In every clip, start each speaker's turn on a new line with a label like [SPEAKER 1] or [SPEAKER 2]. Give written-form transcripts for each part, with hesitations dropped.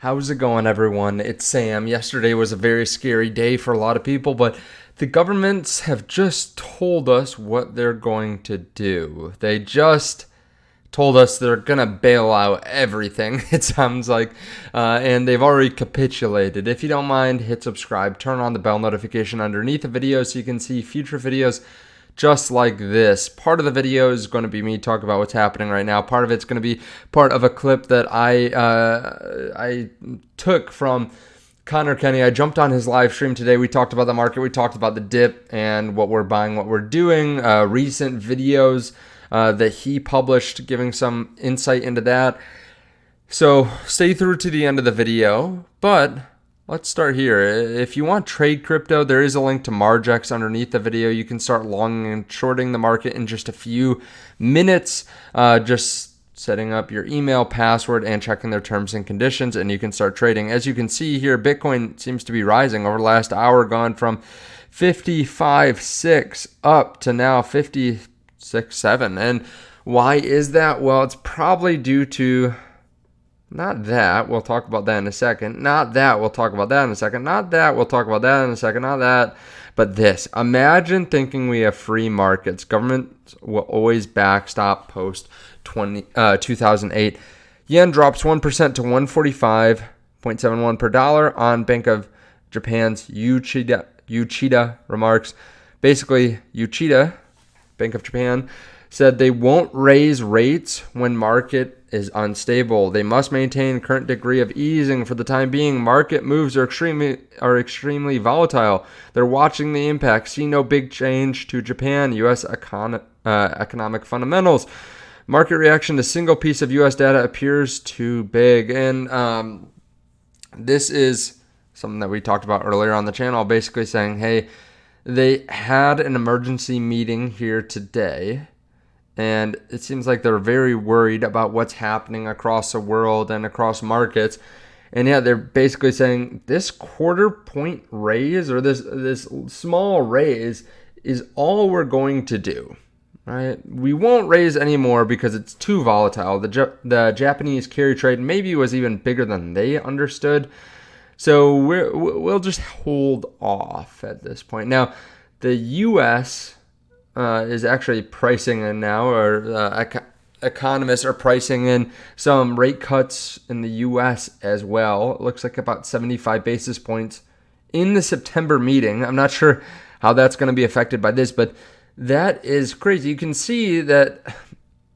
[SPEAKER 1] How's it going, everyone? It's Sam. Yesterday was a very scary day for a lot of people, but the governments have just told us what they're going to do. They just told us they're going to bail out everything, it sounds like, and they've already capitulated. If you don't mind, hit subscribe, turn on the bell notification underneath the video so you can see future videos just like this. Part of the video is going to be me talking about what's happening right now. Part of it's going to be part of a clip that I took from Connor Kenny. I jumped on his live stream today. We talked about the market. We talked about the dip and what we're buying, what we're doing, recent videos that he published giving some insight into that. So stay through to the end of the video, but let's start here. If you want trade crypto, there is a link to Margex underneath the video. You can start longing and shorting the market in just a few minutes. Just setting up your email, password, and checking their terms and conditions, and you can start trading. As you can see here, Bitcoin seems to be rising over the last hour, gone from 55.6 up to now 56.7. And why is that? Well, it's probably due to not that, we'll talk about that in a second. Not that, we'll talk about that in a second. Not that, we'll talk about that in a second. Not that, but this. Imagine thinking we have free markets. Government will always backstop post 2008. Yen drops 1% to 145.71 per dollar on Bank of Japan's Uchida remarks. Basically, Uchida, Bank of Japan, said they won't raise rates when market is unstable. They must maintain current degree of easing for the time being. Market moves are extremely volatile. They're watching the impact. See no big change to Japan. U.S. economic fundamentals. Market reaction to single piece of U.S. data appears too big. And this is something that we talked about earlier on the channel, basically saying, hey, they had an emergency meeting here today, and it seems like they're very worried about what's happening across the world and across markets. And yeah, they're basically saying this quarter point raise or this small raise is all we're going to do. Right? We won't raise anymore because it's too volatile. The Japanese carry trade maybe was even bigger than they understood. So we'll just hold off at this point. Now, the U.S. Is actually pricing in now, or economists are pricing in some rate cuts in the U.S. as well. It looks like about 75 basis points in the September meeting. I'm not sure how that's going to be affected by this, but that is crazy. You can see that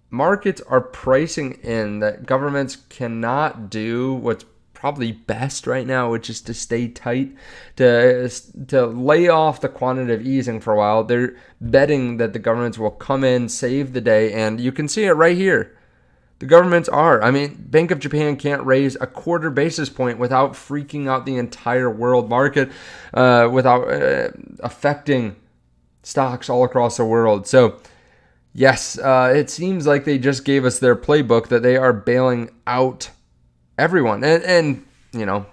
[SPEAKER 1] markets are pricing in that governments cannot do what's probably best right now, which is to stay tight, to lay off the quantitative easing for a while. They're betting that the governments will come in, save the day, and you can see it right here. The governments are. I mean, Bank of Japan can't raise a quarter basis point without freaking out the entire world market, without affecting stocks all across the world. So, yes, it seems like they just gave us their playbook that they are bailing out everyone. And you know,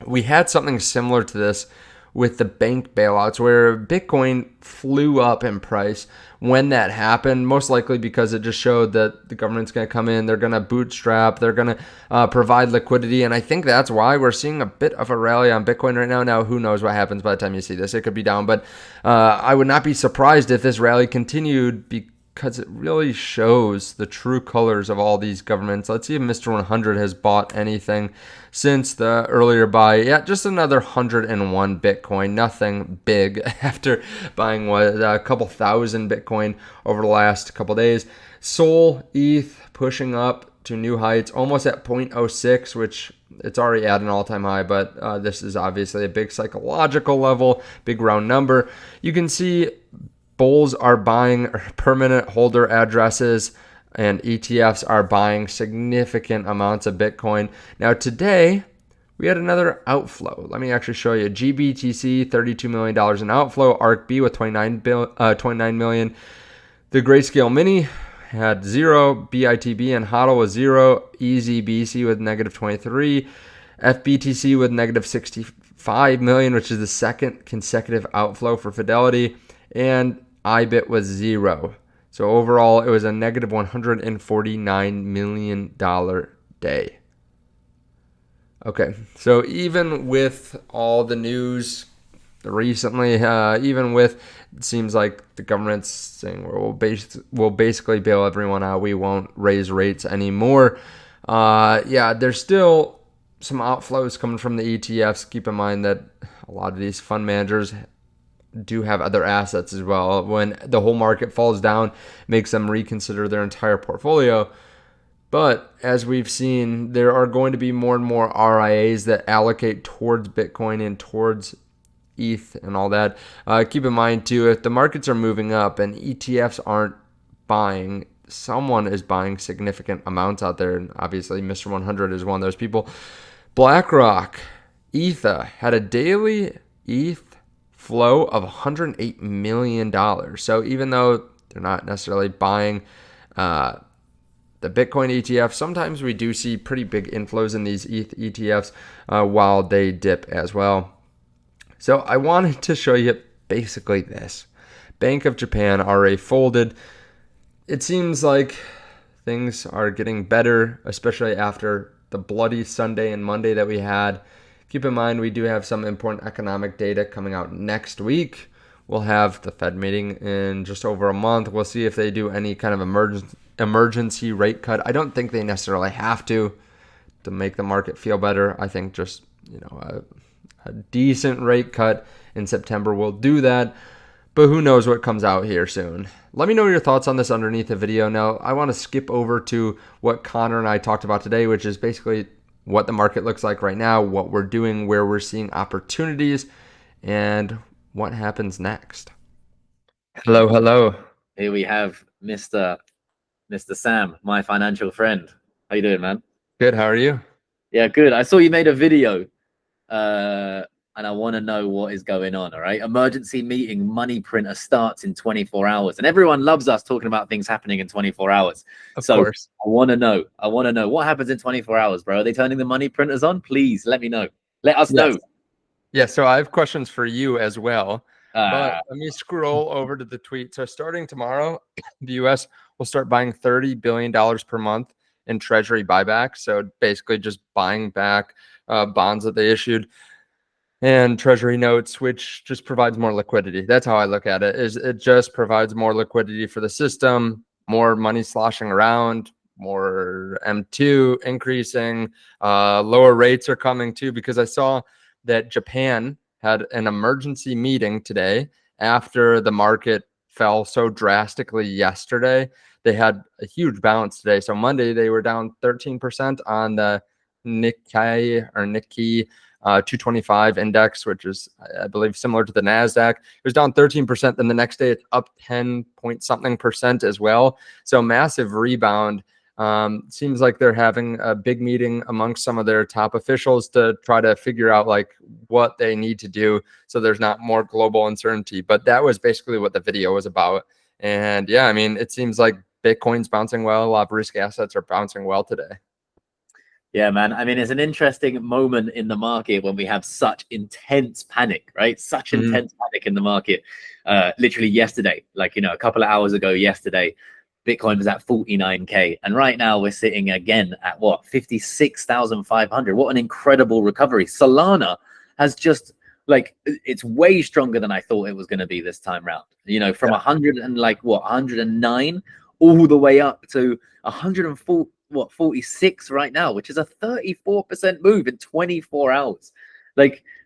[SPEAKER 1] we had something similar to this with the bank bailouts where Bitcoin flew up in price when that happened, most likely because it just showed that the government's going to come in, they're going to bootstrap, they're going to provide liquidity. And I think that's why we're seeing a bit of a rally on Bitcoin right now. Now, who knows what happens by the time you see this? It could be down, but I would not be surprised if this rally continued because it really shows the true colors of all these governments. Let's see if Mr. 100 has bought anything since the earlier buy. Yeah, just another 101 Bitcoin. Nothing big after buying a couple thousand Bitcoin over the last couple days. Sol, ETH pushing up to new heights, almost at 0.06, which it's already at an all-time high, but this is obviously a big psychological level, big round number. You can see bulls are buying permanent holder addresses, and ETFs are buying significant amounts of Bitcoin. Now today, we had another outflow. Let me actually show you. GBTC, $32 million in outflow. ARKB with 29 million. The Grayscale Mini had 0. BITB and HODL was 0. EasyBC with negative 23. FBTC with negative 65 million, which is the second consecutive outflow for Fidelity. And IBIT was 0. So overall, it was a negative $149 million day. Okay, so even with all the news recently, even with it seems like the government's saying we'll basically bail everyone out. We won't raise rates anymore. Yeah, there's still some outflows coming from the ETFs. Keep in mind that a lot of these fund managers do have other assets as well. When the whole market falls down, makes them reconsider their entire portfolio. But as we've seen, there are going to be more and more RIAs that allocate towards Bitcoin and towards ETH and all that. Keep in mind too, if the markets are moving up and ETFs aren't buying, someone is buying significant amounts out there. And obviously, Mr. 100 is one of those people. BlackRock, ETHA had a daily ETH flow of $108 million. So even though they're not necessarily buying the Bitcoin ETF, sometimes we do see pretty big inflows in these ETH ETFs while they dip as well. So I wanted to show you basically this. Bank of Japan already folded. It seems like things are getting better, especially after the bloody Sunday and Monday that we had. Keep in mind, we do have some important economic data coming out next week. We'll have the Fed meeting in just over a month. We'll see if they do any kind of emergency rate cut. I don't think they necessarily have to make the market feel better. I think just, a decent rate cut in September will do that. But who knows what comes out here soon. Let me know your thoughts on this underneath the video. Now, I want to skip over to what Connor and I talked about today, which is basically what the market looks like right now, what we're doing, where we're seeing opportunities, and what happens next. Hello, hello.
[SPEAKER 2] Here we have Mr. Sam, my financial friend. How you doing, man?
[SPEAKER 1] Good, how are you?
[SPEAKER 2] Yeah, good. I saw you made a video, and I want to know what is going on, all right? Emergency meeting, money printer starts in 24 hours. And everyone loves us talking about things happening in 24 hours.
[SPEAKER 1] Of course.
[SPEAKER 2] I want to know what happens in 24 hours, bro. Are they turning the money printers on? Please let me know. Let us know.
[SPEAKER 1] Yeah, so I have questions for you as well. But let me scroll over to the tweet. So starting tomorrow, the US will start buying $30 billion per month in treasury buybacks. So basically just buying back bonds that they issued and treasury notes, which just provides more liquidity. That's how I look at it. Is it just provides more liquidity for the system, more money sloshing around, more M2 increasing, lower rates are coming too, because I saw that Japan had an emergency meeting today after the market fell so drastically yesterday. They had a huge bounce today. So Monday they were down 13% on the Nikkei 225 index, which is, I believe, similar to the NASDAQ. It was down 13%. Then the next day it's up 10 point something percent as well. So massive rebound. Seems like they're having a big meeting amongst some of their top officials to try to figure out like what they need to do so there's not more global uncertainty. But that was basically what the video was about. And yeah, I mean, it seems like Bitcoin's bouncing well. A lot of risk assets are bouncing well today.
[SPEAKER 2] Yeah, man. I mean, it's an interesting moment in the market when we have such intense panic, right? Such intense panic in the market. Literally yesterday, like, a couple of hours ago yesterday, Bitcoin was at 49K. And right now we're sitting again at what? 56,500. What an incredible recovery. Solana has just it's way stronger than I thought it was going to be this time round. From 109 all the way up to 46 right now, which is a 34% move in 24 hours.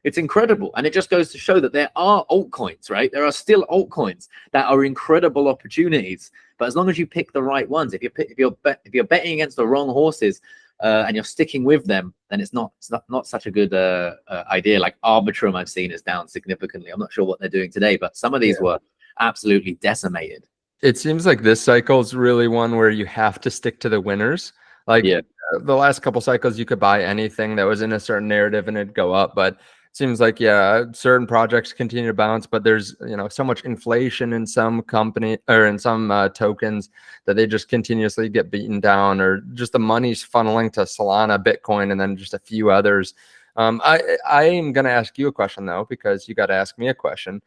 [SPEAKER 2] It's incredible. And it just goes to show that there are altcoins, right? There are still altcoins that are incredible opportunities. But as long as you pick the right ones, if you're betting against the wrong horses and you're sticking with them, then it's not such a good idea. Like Arbitrum, I've seen, is down significantly. I'm not sure what they're doing today, but some of these were absolutely decimated.
[SPEAKER 1] It seems like this cycle is really one where you have to stick to the winners. The last couple cycles, you could buy anything that was in a certain narrative and it'd go up. But it seems like, certain projects continue to bounce, but there's, so much inflation in some company or in some tokens that they just continuously get beaten down, or just the money's funneling to Solana, Bitcoin, and then just a few others. I am going to ask you a question, though, because you got to ask me a question.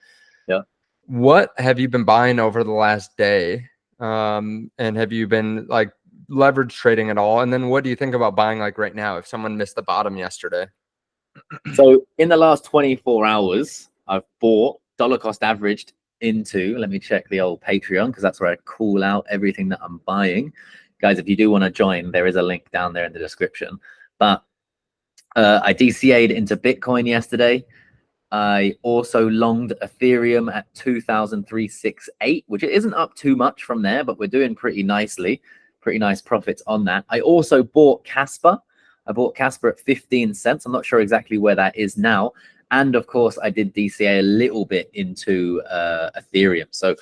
[SPEAKER 2] Yeah.
[SPEAKER 1] What have you been buying over the last day? And have you been leverage trading at all? And then what do you think about buying like right now if someone missed the bottom yesterday?
[SPEAKER 2] So in the last 24 hours, I've bought dollar cost averaged into, let me check the old Patreon, because that's where I call out everything that I'm buying. Guys, if you do want to join, there is a link down there in the description. But I DCA'd into Bitcoin yesterday. I also longed Ethereum at 2,368, which it isn't up too much from there, but we're doing pretty nicely. Pretty nice profits on that. I also bought Casper. I bought Casper at 15 cents. I'm not sure exactly where that is now. And of course, I did DCA a little bit into Ethereum. So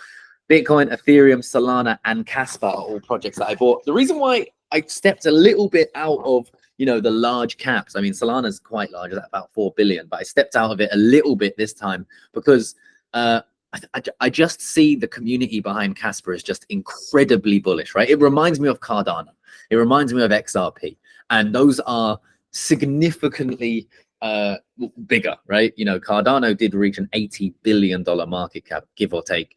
[SPEAKER 2] Bitcoin, Ethereum, Solana, and Casper are all projects that I bought. The reason why I stepped a little bit out of, you know, the large caps. I mean, Solana's quite large, at about 4 billion, but I stepped out of it a little bit this time because I just see the community behind Casper is just incredibly bullish, right? It reminds me of Cardano. It reminds me of XRP. And those are significantly bigger, right? You know, Cardano did reach an $80 billion market cap, give or take,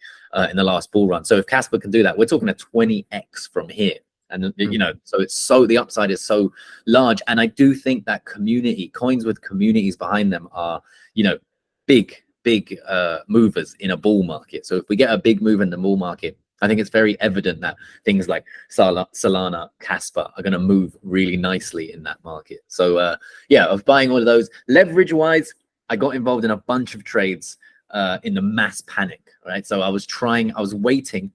[SPEAKER 2] in the last bull run. So if Casper can do that, we're talking a 20x from here. And, you know, so it's so, the upside is so large. And I do think that community, coins with communities behind them are, you know, big movers in a bull market. So if we get a big move in the bull market, I think it's very evident that things like Solana, Casper are going to move really nicely in that market. So yeah, of buying all of those. Leverage wise, I got involved in a bunch of trades in the mass panic, right? So I was waiting.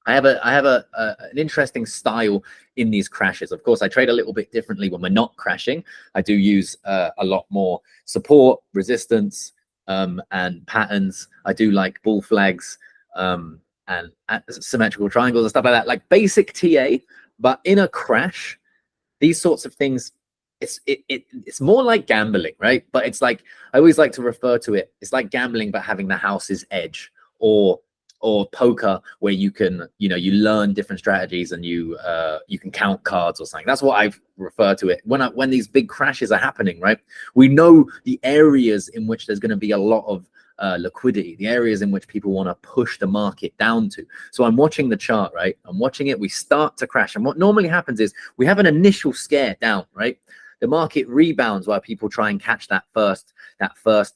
[SPEAKER 2] I have an interesting style in these crashes. Of course, I trade a little bit differently when we're not crashing. I do use a lot more support, resistance, and patterns. I do like bull flags, and symmetrical triangles and stuff like that, like basic TA. But in a crash, these sorts of things, it's more like gambling, right? But it's like, I always like to refer to it, it's like gambling but having the house's edge, or poker, where you can, you know, you learn different strategies and you can count cards or something. That's what I refer to it when these big crashes are happening, right? We know the areas in which there's going to be a lot of liquidity, the areas in which people want to push the market down to. So I'm watching the chart, right? I'm watching it. We start to crash, and what normally happens is we have an initial scare down, right? The market rebounds while people try and catch that first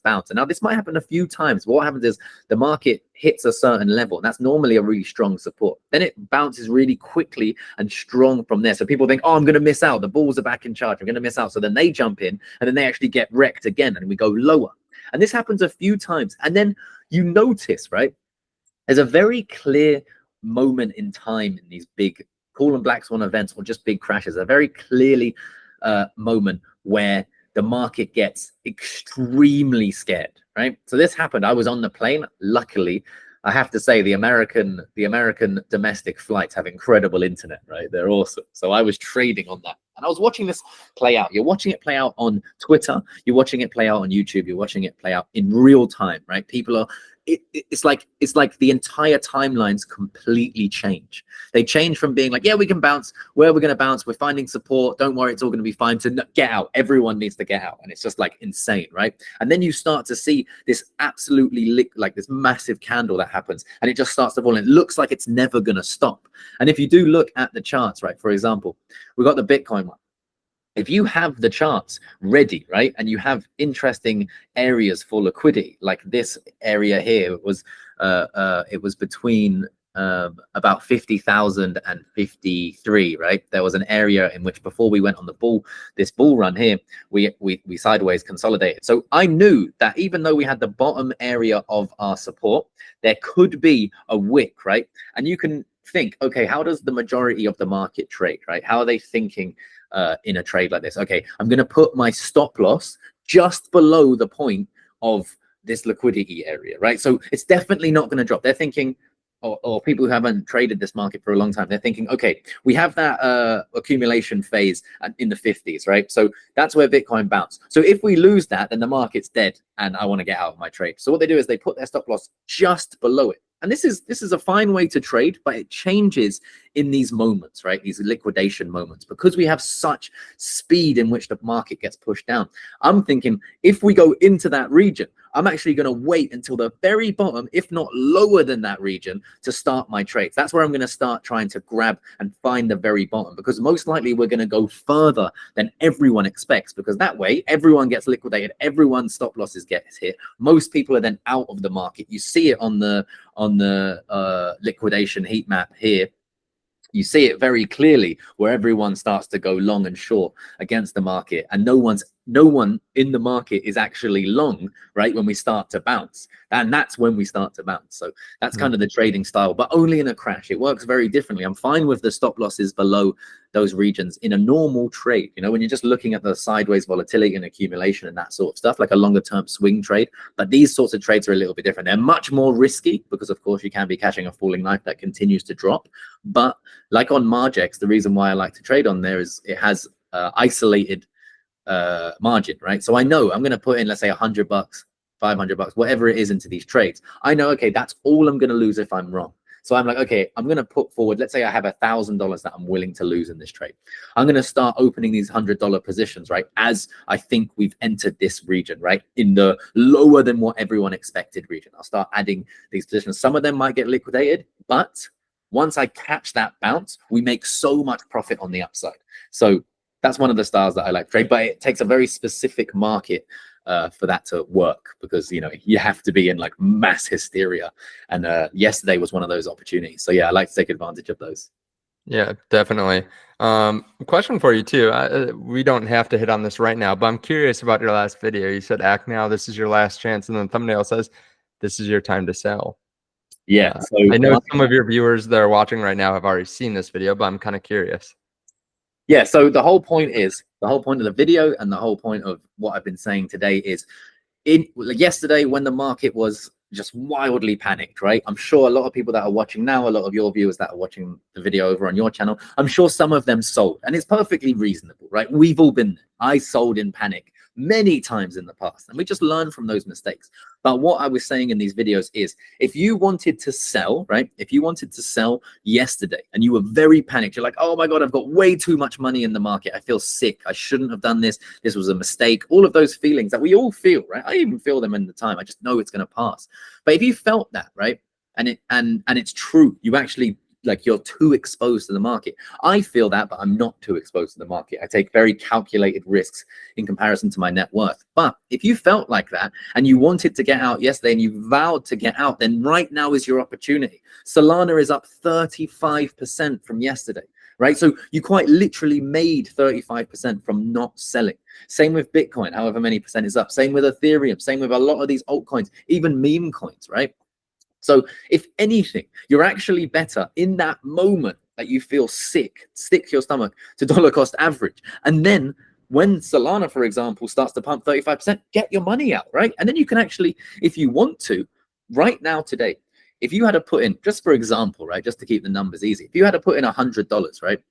[SPEAKER 2] bounce. And now this might happen a few times, but what happens is the market hits a certain level, and that's normally a really strong support. Then it bounces really quickly and strong from there. So people think, oh, I'm going to miss out. The bulls are back in charge. I'm going to miss out. So then they jump in, and then they actually get wrecked again, and we go lower. And this happens a few times. And then you notice, right, there's a very clear moment in time in these big call and black swan events, or just big crashes, a very clearly moment where the market gets extremely scared, right? So this happened. I was on the plane. Luckily, I have to say the American domestic flights have incredible internet, right? They're awesome. So I was trading on that, and I was watching this play out. You're watching it play out on Twitter. You're watching it play out on YouTube. You're watching it play out in real time, right? People are, it's like the entire timelines completely change. They change from being like, yeah, we can bounce, where we're going to bounce, we're finding support, don't worry, it's all going to be fine, to get out. Everyone needs to get out. And it's just like insane, right? And then you start to see this absolutely like this massive candle that happens, and it just starts to fall, and it looks like it's never going to stop. And if you do look at the charts, right, for example, we got the Bitcoin one. If you have the charts ready, right, and you have interesting areas for liquidity, like this area here, it was between about 50,000 and 53, right? There was an area in which, before we went on this bull run here, we sideways consolidated. So I knew that even though we had the bottom area of our support, there could be a wick, right? And you can think, okay, how does the majority of the market trade, right? How are they thinking in a trade like this? Okay, I'm going to put my stop loss just below the point of this liquidity area, right? So it's definitely not going to drop. They're thinking, or people who haven't traded this market for a long time, they're thinking, okay, we have that accumulation phase in the 50s, right? So that's where Bitcoin bounced. So if we lose that, then the market's dead, and I want to get out of my trade. So what they do is they put their stop loss just below it. And this is a fine way to trade, but it changes in these moments, right? These liquidation moments, because we have such speed in which the market gets pushed down. I'm thinking if we go into that region, I'm actually going to wait until the very bottom, if not lower than that region, to start my trades. That's where I'm going to start trying to grab and find the very bottom, because most likely we're going to go further than everyone expects, because that way everyone gets liquidated, everyone's stop losses gets hit. Most people are then out of the market. You see it on the liquidation heat map here. You see it very clearly where everyone starts to go long and short against the market, and no one in the market is actually long, right, when we start to bounce. And that's when we start to bounce. So that's kind of the trading style, but only in a crash. It works very differently. I'm fine with the stop losses below those regions in a normal trade, you know, when you're just looking at the sideways volatility and accumulation and that sort of stuff, like a longer term swing trade. But these sorts of trades are a little bit different. They're much more risky because, of course, you can be catching a falling knife that continues to drop. But like on Margex, the reason why I like to trade on there is it has isolated margin, right? So I know I'm going to put in, let's say, $100, $500, whatever it is, into these trades. I know, okay, that's all I'm going to lose if I'm wrong. So I'm like, okay, I'm going to put forward, let's say I have $1,000 that I'm willing to lose in this trade. I'm going to start opening these $100 positions, right, as I think we've entered this region, right, in the lower than what everyone expected region. I'll start adding these positions. Some of them might get liquidated, but once I catch that bounce, we make so much profit on the upside. So that's one of the styles that I like to trade, but it takes a very specific market for that to work, because, you know, you have to be in like mass hysteria. And yesterday was one of those opportunities. So yeah, I like to take advantage of those.
[SPEAKER 1] Yeah, definitely. Question for you too. We don't have to hit on this right now, but I'm curious about your last video. You said act now, this is your last chance, and then the thumbnail says this is your time to sell.
[SPEAKER 2] Yeah. So
[SPEAKER 1] I know some of your viewers that are watching right now have already seen this video, but I'm kind of curious.
[SPEAKER 2] Yeah, so the whole point of the video and the whole point of what I've been saying today is, yesterday when the market was just wildly panicked, right? I'm sure a lot of people that are watching now, a lot of your viewers that are watching the video over on your channel, I'm sure some of them sold, and it's perfectly reasonable, right? We've all been there. I sold in panic many times in the past, and we just learn from those mistakes. But what I was saying in these videos is, if you wanted to sell, right, if you wanted to sell yesterday and you were very panicked, you're like, oh my God, I've got way too much money in the market, I feel sick, I shouldn't have done this, this was a mistake, all of those feelings that we all feel, right? I even feel them in the time, I just know it's going to pass. But if you felt that, right, and it's true, you actually, like, you're too exposed to the market. I feel that, but I'm not too exposed to the market. I take very calculated risks in comparison to my net worth. But if you felt like that and you wanted to get out yesterday and you vowed to get out, then right now is your opportunity. Solana is up 35% from yesterday, right? So you quite literally made 35% from not selling. Same with Bitcoin, however many percent is up. Same with Ethereum. Same with a lot of these altcoins, even meme coins, right? So if anything, you're actually better in that moment that you feel sick, stick to your stomach, to dollar cost average. And then when Solana, for example, starts to pump 35%, get your money out, right? And then you can actually, if you want to, right now today, if you had to put in, just for example, right, just to keep the numbers easy, if you had to put in $100, right,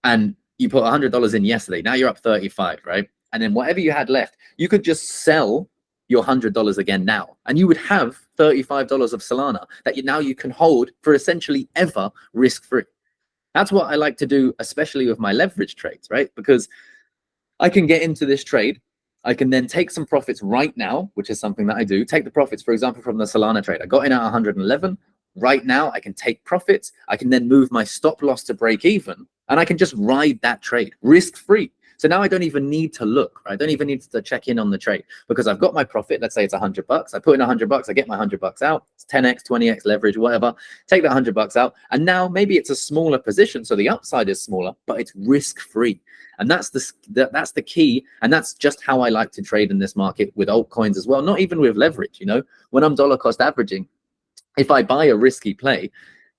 [SPEAKER 2] and you put $100 in yesterday, now you're up 35, right? And then whatever you had left, you could just sell your $100 again now, and you would have $35 of Solana that you can hold for essentially ever risk-free. That's what I like to do, especially with my leverage trades, right? Because I can get into this trade, I can then take some profits right now, which is something that I do. Take the profits, for example, from the Solana trade. I got in at 111. Right now, I can take profits. I can then move my stop loss to break even, and I can just ride that trade risk-free. So now I don't even need to look, right? I don't even need to check in on the trade, because I've got my profit. Let's say it's $100. I put in $100. I get my $100 out. It's 10x, 20x leverage, whatever. Take that $100 out, and now maybe it's a smaller position, so the upside is smaller, but it's risk-free. And that's the key, and that's just how I like to trade in this market with altcoins as well. Not even with leverage, you know. When I'm dollar cost averaging, if I buy a risky play,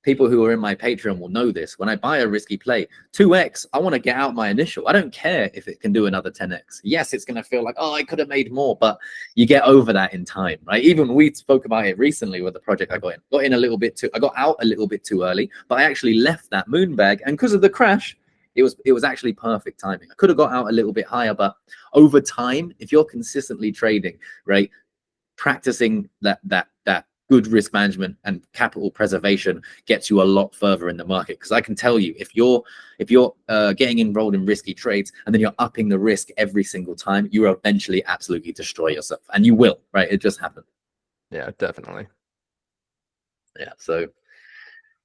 [SPEAKER 2] people who are in my Patreon will know this. When I buy a risky play, 2x, I want to get out my initial. I don't care if it can do another 10x. Yes, it's going to feel like, oh, I could have made more, but you get over that in time, right? Even we spoke about it recently with the project I got in. I got out a little bit too early, but I actually left that moon bag, and because of the crash, it was actually perfect timing. I could have got out a little bit higher, but over time, if you're consistently trading, right, practicing that good risk management and capital preservation gets you a lot further in the market. Because I can tell you, if you're getting enrolled in risky trades and then you're upping the risk every single time, you will eventually absolutely destroy yourself, and you will, right? It just happened.
[SPEAKER 1] Yeah, definitely.
[SPEAKER 2] Yeah. So,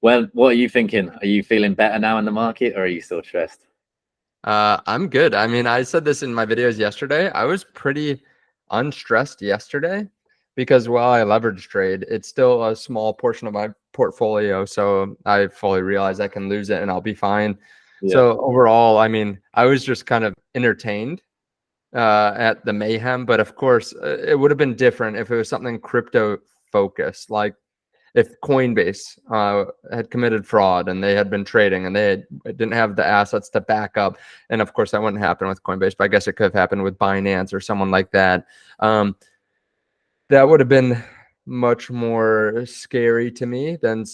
[SPEAKER 2] well, what are you thinking? Are you feeling better now in the market, or are you still stressed?
[SPEAKER 1] I'm good. I mean, I said this in my videos yesterday. I was pretty unstressed yesterday because while I leverage trade, it's still a small portion of my portfolio. So I fully realize I can lose it and I'll be fine.
[SPEAKER 2] Yeah.
[SPEAKER 1] So overall, I mean, I was just kind of entertained at the mayhem. But of course, it would have been different if it was something crypto focused, like if Coinbase had committed fraud and they had been trading and didn't have the assets to back up. And of course, that wouldn't happen with Coinbase, but I guess it could have happened with Binance or someone like that. That would have been much more scary to me than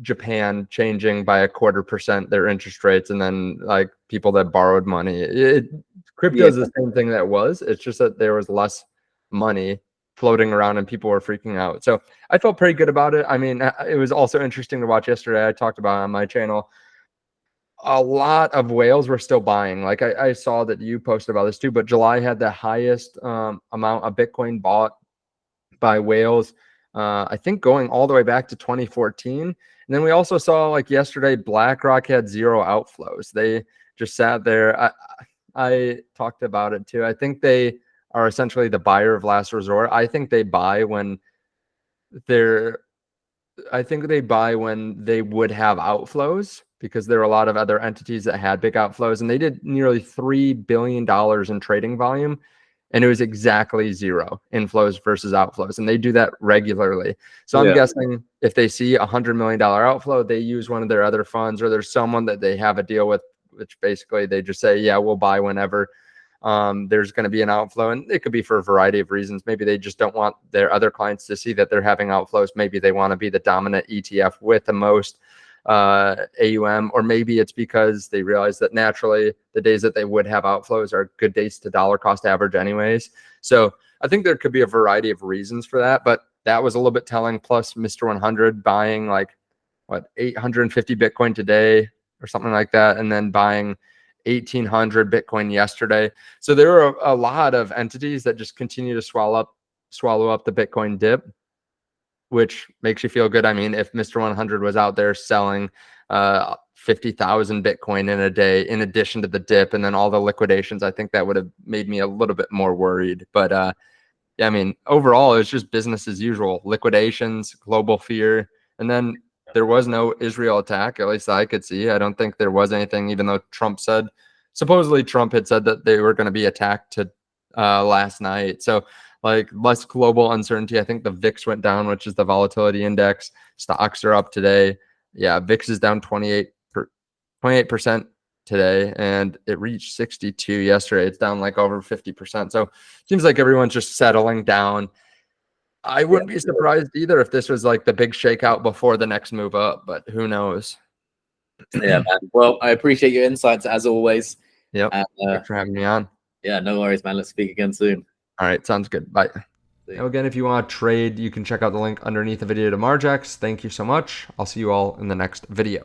[SPEAKER 1] Japan changing by 1/4% their interest rates, and then like people that borrowed money. Crypto is the same thing that was. It's just that there was less money floating around and people were freaking out. So I felt pretty good about it. I mean, it was also interesting to watch yesterday. I talked about it on my channel. A lot of whales were still buying. Like I saw that you posted about this too, but July had the highest amount of Bitcoin bought by whales, I think going all the way back to 2014. And then we also saw like yesterday, BlackRock had 0 outflows. They just sat there. I talked about it too. I think they are essentially the buyer of last resort. I think they buy when they would have outflows, because there were a lot of other entities that had big outflows, and they did nearly $3 billion in trading volume, and it was exactly 0 inflows versus outflows, and they do that regularly. So I'm guessing if they see $100 million outflow, they use one of their other funds, or there's someone that they have a deal with, which basically they just say, yeah, we'll buy whenever there's going to be an outflow. And it could be for a variety of reasons. Maybe they just don't want their other clients to see that they're having outflows. Maybe they want to be the dominant ETF with the most AUM, or maybe it's because they realize that naturally the days that they would have outflows are good days to dollar cost average anyways. So I think there could be a variety of reasons for that, but that was a little bit telling. Plus Mr. 100 buying like 850 Bitcoin today or something like that, and then buying 1,800 Bitcoin yesterday. So there are a lot of entities that just continue to swallow up the Bitcoin dip, which makes you feel good. I mean, if Mr. 100 was out there selling 50,000 Bitcoin in a day, in addition to the dip and then all the liquidations, I think that would have made me a little bit more worried. But yeah, I mean, overall, it's just business as usual. Liquidations, global fear, and then there was no Israel attack, at least I could see. I don't think there was anything, even though supposedly Trump had said that they were going to be attacked last night. So like less global uncertainty. I think the VIX went down, which is the volatility index. Stocks are up today. Yeah, VIX is down 28% today, and it reached 62 yesterday. It's down like over 50%. So it seems like everyone's just settling down. I wouldn't be surprised either if this was like the big shakeout before the next move up, but who knows?
[SPEAKER 2] Yeah, man. Well, I appreciate your insights as always.
[SPEAKER 1] Yep.
[SPEAKER 2] And,
[SPEAKER 1] thanks for having me on.
[SPEAKER 2] Yeah, no worries, man. Let's speak again soon.
[SPEAKER 1] All right, sounds good. Bye. Now, again, if you want to trade, you can check out the link underneath the video to Margex. Thank you so much. I'll see you all in the next video.